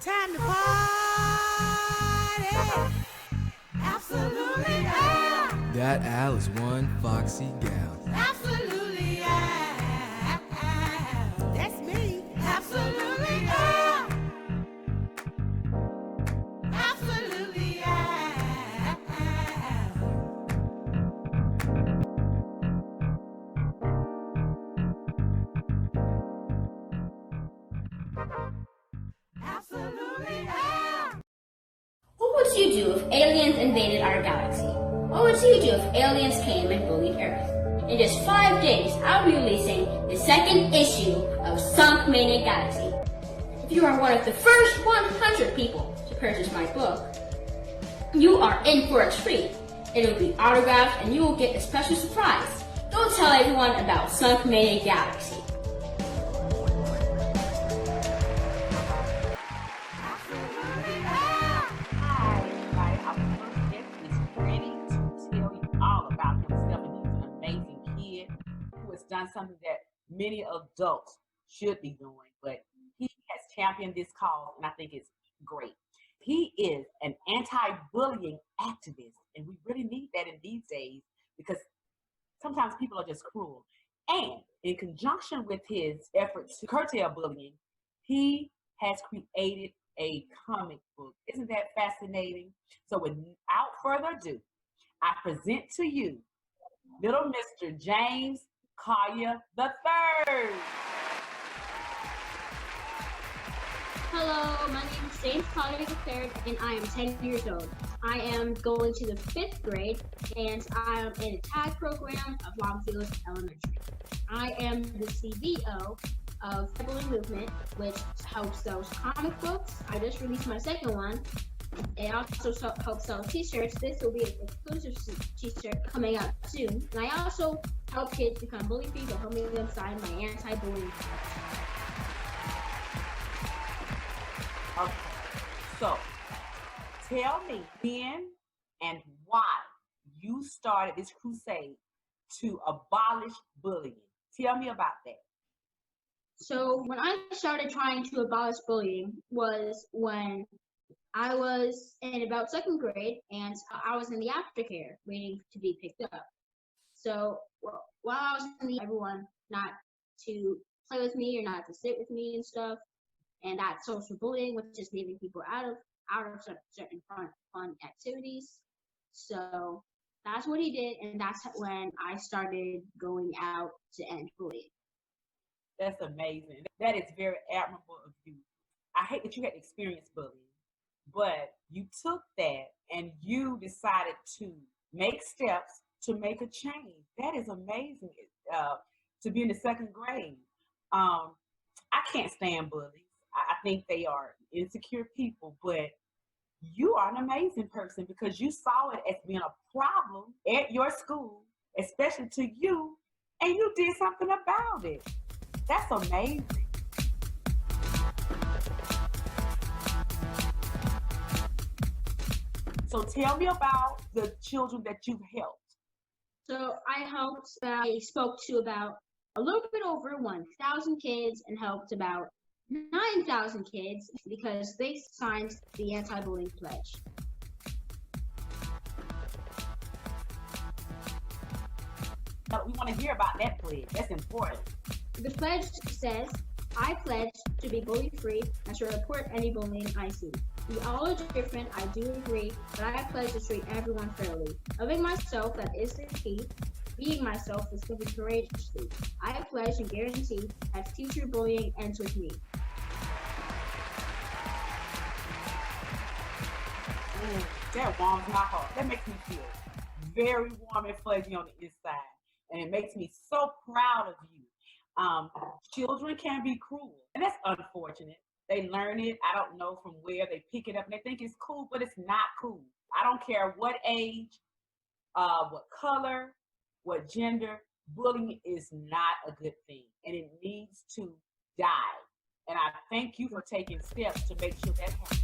Time to party. Absolutely, yeah. That Al is one foxy gal. Absolutely, yeah. That's me. Absolutely, yeah. Absolutely, yeah. Absolutely, yeah. What would you do if aliens invaded our galaxy? What would you do if aliens came and bullied Earth? In just 5 days, I'll be releasing the second issue of Sunk Maniac Galaxy. If you are one of the first 100 people to purchase my book, you are in for a treat. It will be autographed and you will get a special surprise. Go tell everyone about Sunk Maniac Galaxy. Hi, everybody. Our first guest is ready to tell you all about himself, and he's an amazing kid who has done something that many adults should be doing, but he has championed this cause, and I think it's great. He is an anti-bullying activist, and we really need that in these days because sometimes people are just cruel. And in conjunction with his efforts to curtail bullying, he has created a comic book. Isn't that fascinating? So without further ado, I present to you little Mr. James Collier III. Hello, my name is James Collier III, and I am 10 years old. I am going to the 5th grade, and I am in a tag program of Longfield Elementary. I am the CBO of the Bullying Movement, which helps sell comic books. I just released my second one. It also helps sell t-shirts. This will be an exclusive t-shirt coming out soon. And I also help kids become bully-free by helping them sign my anti-bullying pledge. Okay, so tell me when and why you started this crusade to abolish bullying. Tell me about that. So when I started trying to abolish bullying was when I was in about 2nd grade, and I was in the aftercare waiting to be picked up. So while I was in everyone not to play with me or not to sit with me and stuff, and that's social bullying, which is leaving people out of certain fun activities. So that's what he did, and that's when I started going out to end bullying. That's amazing. That is very admirable of you. I hate that you had experienced bullying, but you took that and you decided to make steps to make a change. That is amazing. To be in the 2nd grade. I can't stand bullies. I think they are insecure people, but you are an amazing person because you saw it as being a problem at your school, especially to you, and you did something about it. That's amazing. So tell me about the children that you've helped. So I spoke to about a little bit over 1,000 kids and helped about 9,000 kids because they signed the anti-bullying pledge. We want to hear about that pledge. That's important. The pledge says, I pledge to be bully-free and to report any bullying I see. We all are different, I do agree, but I pledge to treat everyone fairly. Loving myself, that is the key. Being myself is living courageously. I pledge and guarantee that future bullying ends with me. That warms my heart. That makes me feel very warm and fuzzy on the inside. And it makes me so proud of you. Children can be cruel, and that's unfortunate. They learn it, I don't know from where, they pick it up and they think it's cool, but it's not cool. I don't care what age, what color, what gender, bullying is not a good thing, and it needs to die. And I thank you for taking steps to make sure that happens.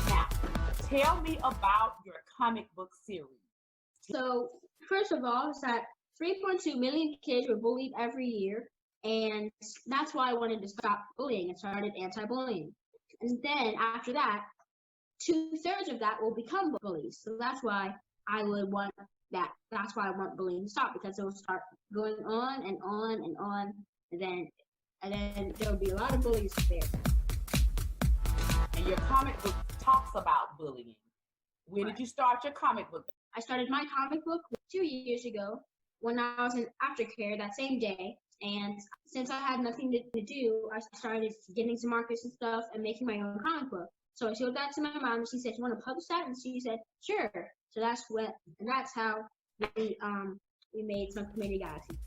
Now, tell me about your comic book series. So, first of all, is that 3.2 million kids were bullied every year. And that's why I wanted to stop bullying and started anti-bullying. And then after that, 2/3 of that will become bullies. So that's why I would want that. That's why I want bullying to stop, because it will start going on and on and on, and then there will be a lot of bullies there. And your comic book talks about bullying. When did you start your comic book? I started my comic book 2 years ago when I was in aftercare that same day. And since I had nothing to do, I started getting some markers and stuff and making my own comic book. So I showed that to my mom, and she said, "You want to publish that?" And she said, "Sure." So that's how we made Some Community Galaxy.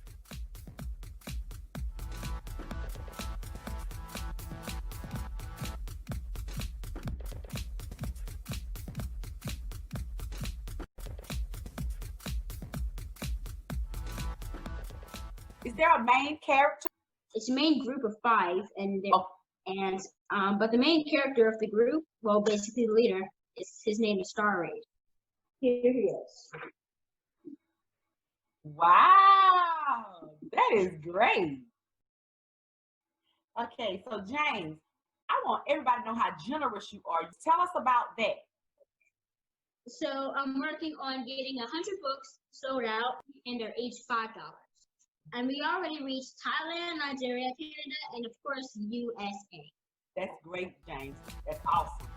Is there a main character? It's a main group of 5, but the main character of the group, well, basically the leader, his name is Star Raid. Here he is. Wow, that is great. Okay, so James, I want everybody to know how generous you are. Tell us about that. So I'm working on getting 100 books sold out, and they're each $5. And we already reached Thailand, Nigeria, Canada, and of course, USA. That's great, James. That's awesome.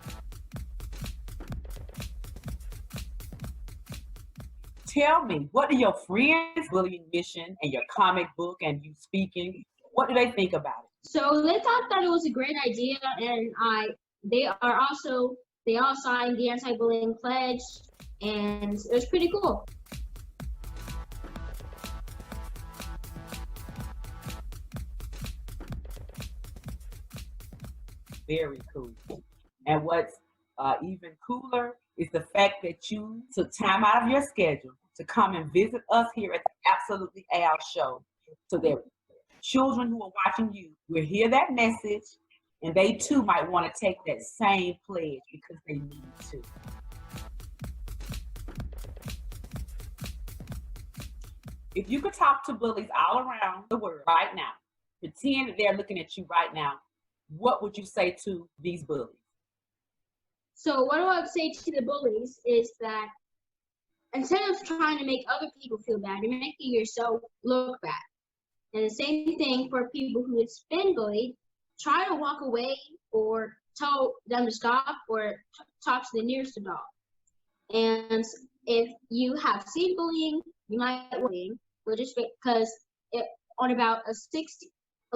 Tell me, what do your friends, bullying mission, and your comic book, and you speaking, what do they think about it? So they thought that it was a great idea, and they all signed the anti-bullying pledge, and it was pretty cool. Very cool. And what's even cooler is the fact that you took time out of your schedule to come and visit us here at the Absolutely AL show, so that children who are watching you will hear that message, and they too might want to take that same pledge because they need to. If you could talk to bullies all around the world right now, pretend that they're looking at you right now, what would you say to these bullies? So what I would say to the bullies is that instead of trying to make other people feel bad, you're making yourself look bad. And the same thing for people who have been bullied. Try to walk away or tell them to stop, or talk to the nearest adult. And if you have seen bullying, you might bullying, just because on about a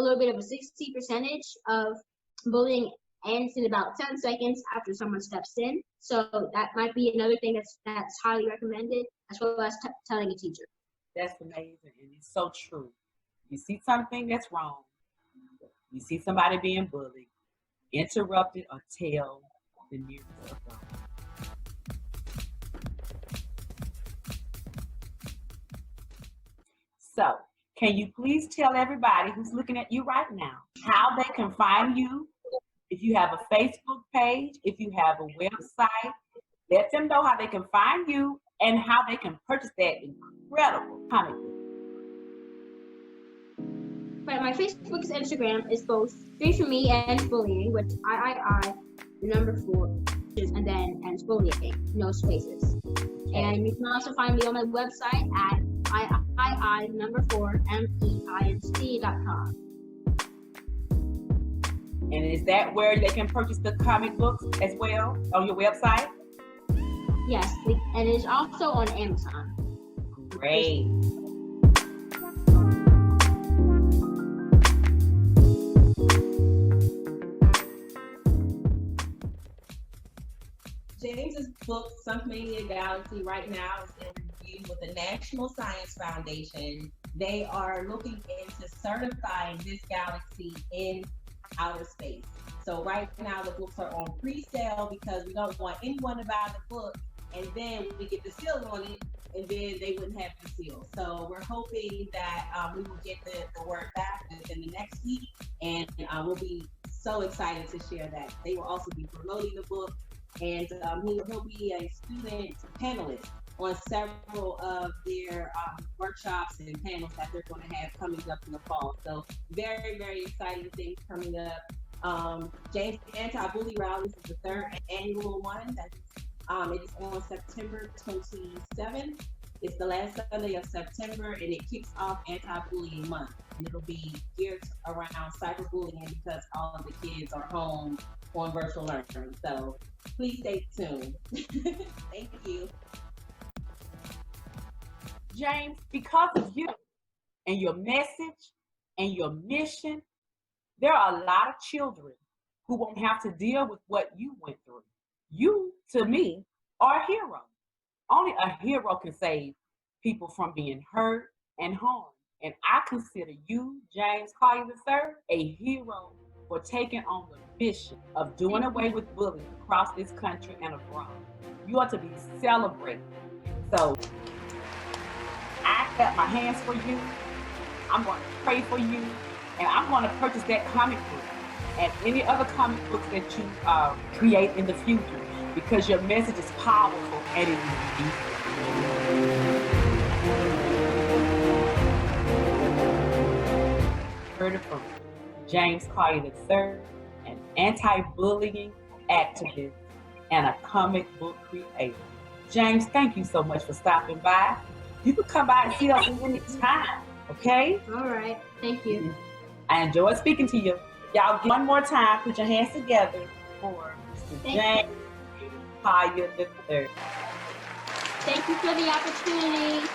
little bit of a 60% of bullying ends in about 10 seconds after someone steps in. So that might be another thing that's highly recommended, as well as telling a teacher. That's amazing, and it's so true. You see something that's wrong, you see somebody being bullied, interrupt it or tell the nearest adult. So, can you please tell everybody who's looking at you right now how they can find you? If you have a Facebook page, if you have a website, let them know how they can find you and how they can purchase that incredible comic book. But my Facebook and Instagram is both Straight For Me and Bullying, with the number 4, and it's bullying, no spaces. And you can also find me on my website at III4MEINC.com. And is that where they can purchase the comic books as well on your website? Yes, and it's also on Amazon. Great. James's book, Some Community Galaxy, right now is in review with the National Science Foundation. They are looking into certifying this galaxy in outer space. So right now the books are on pre-sale because we don't want anyone to buy the book and then we get the seal on it and then they wouldn't have the seal. So we're hoping that we will get the word back within the next week, and we'll be so excited to share that. They will also be promoting the book, and he'll be a student panelist on several of their workshops and panels that they're going to have coming up in the fall. So very, very exciting things coming up. James Anti-Bully Rallies is the third annual one. It is on September 27th. It's the last Sunday of September, and it kicks off Anti-Bullying Month. And it'll be geared around cyberbullying because all of the kids are home on virtual learning. So please stay tuned. Thank you. James, because of you and your message and your mission, there are a lot of children who won't have to deal with what you went through. You, to me, are a hero. Only a hero can save people from being hurt and harmed. And I consider you, James Collier III, a hero for taking on the mission of doing away with bullying across this country and abroad. You are to be celebrated. So I clap my hands for you. I'm going to pray for you. And I'm going to purchase that comic book and any other comic books that you create in the future, because your message is powerful and it is deep. Heard it from James Collier III, an anti-bullying activist and a comic book creator. James, thank you so much for stopping by. You can come by and see us any time, okay? All right. Thank you. I enjoyed speaking to you. Y'all, one more time, put your hands together for Mr. James Collier III. Thank you for the opportunity.